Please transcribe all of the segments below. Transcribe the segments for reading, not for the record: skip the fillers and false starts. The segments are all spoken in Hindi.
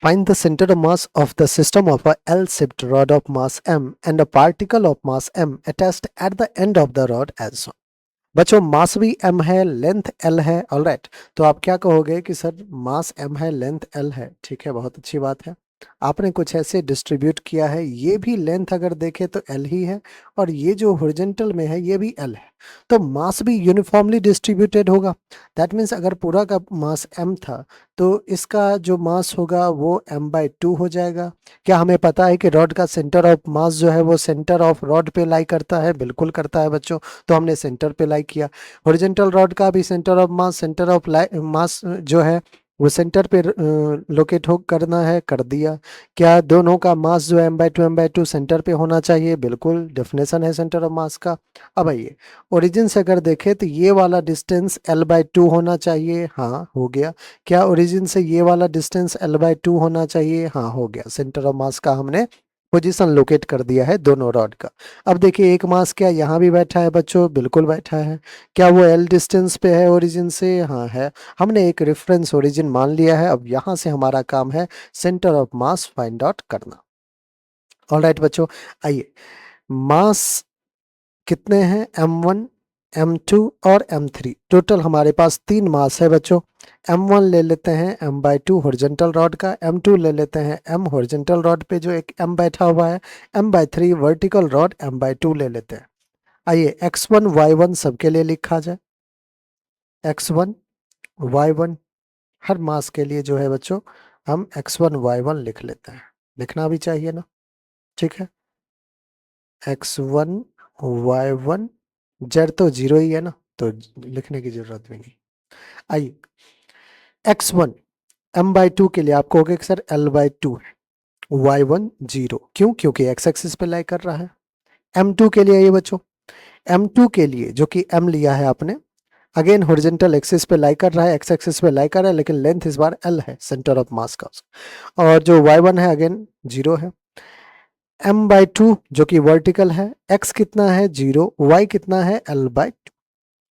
Find the center of mass of the system of a L-shaped rod of mass m and a particle of mass m attached at the end of the rod as shown. बच्चों मास भी m है, लेंथ l है, ऑलराइट। तो आप क्या कहोगे कि सर मास m है, लेंथ l है, ठीक है, बहुत अच्छी बात है। आपने कुछ ऐसे डिस्ट्रीब्यूट किया है, ये भी लेंथ अगर देखें तो l ही है, और ये जो हॉरिजॉन्टल में है ये भी l है, तो मास भी यूनिफॉर्मली डिस्ट्रीब्यूटेड होगा। दैट मीन्स अगर पूरा का मास m था तो इसका जो मास होगा वो m/2 हो जाएगा। क्या हमें पता है कि रॉड का सेंटर ऑफ मास जो है वो सेंटर ऑफ रॉड पे लाई करता है? बिल्कुल करता है बच्चों। तो हमने सेंटर पे लाई किया। हॉरिजॉन्टल रॉड का भी centre of mass, centre of mass जो है वो सेंटर पे लोकेट हो करना है, कर दिया। क्या दोनों का मास जो है m/2 सेंटर पे होना चाहिए? बिल्कुल, डेफिनेशन है सेंटर ऑफ मास का। अब आइए ओरिजिन से अगर देखें तो ये वाला डिस्टेंस l/2 होना चाहिए, हाँ हो गया। क्या ओरिजिन से ये वाला डिस्टेंस l/2 होना चाहिए? हाँ हो गया। सेंटर ऑफ मास का हमने पोजीशन लोकेट कर दिया है दोनों रॉड का। अब देखिए एक मास क्या यहाँ भी बैठा है बच्चों? बिल्कुल बैठा है। क्या वो एल डिस्टेंस पे है ओरिजिन से? हाँ है। हमने एक रेफरेंस ओरिजिन मान लिया है। अब यहाँ से हमारा काम है centre of mass find out करना। ऑलराइट बच्चों, आइए मास कितने हैं? m1, m2 और m3। टोटल हमारे पास 3 मास है बच्चों। m1 ले लेते हैं m/2 हॉरिजॉन्टल रॉड का, m2 ले लेते हैं m हॉरिजॉन्टल रॉड पे जो एक m बैठा हुआ है, m/3 वर्टिकल रॉड m/2 ले लेते हैं। आइए x1 y1 सबके लिए लिखा जाए। x1 y1 हर मास के लिए जो है बच्चों हम x1 y1 लिख लेते हैं। लिखना भी चाहिए ना, ठीक है। x1 y1, जेड तो जीरो ही है ना, तो लिखने की जरूरत भी नहीं। आइए x1 m/2 के लिए आप कहोगे कि सर l/2 है, y1 जीरो, क्यों? क्योंकि x एक्सिस पे लाई कर रहा है। m2 के लिए ये बच्चों, m2 के लिए जो कि m लिया है आपने, अगेन हॉरिजॉन्टल एक्सिस पे लाई कर रहा है, x एक्सिस पे लाई कर रहा है, लेकिन लेंथ इस बार l है, सेंटर ऑफ मास का। और जो y1 है अगेन जीरो है। m/2 जो कि वर्टिकल है, x कितना है? जीरो, y कितना है? l/2।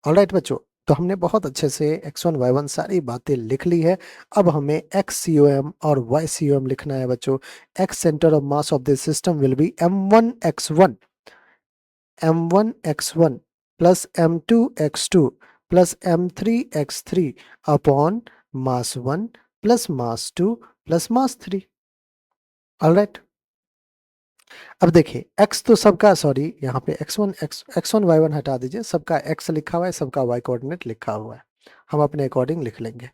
ऑलराइट बच्चों, तो हमने बहुत अच्छे से x1 y1 सारी बातें लिख ली है। अब हमें x COM और y COM लिखना है बच्चों। x centre of mass of this system will be m1 x1 plus m2 x2 plus m3 x3 upon mass 1 plus mass 2 plus mass 3। Alright, अब देखिए x तो सबका, सॉरी यहाँ पे x1 y1 हटा दीजिए, सबका x लिखा हुआ है, सबका y कोऑर्डिनेट लिखा हुआ है, हम अपने अकॉर्डिंग लिख लेंगे।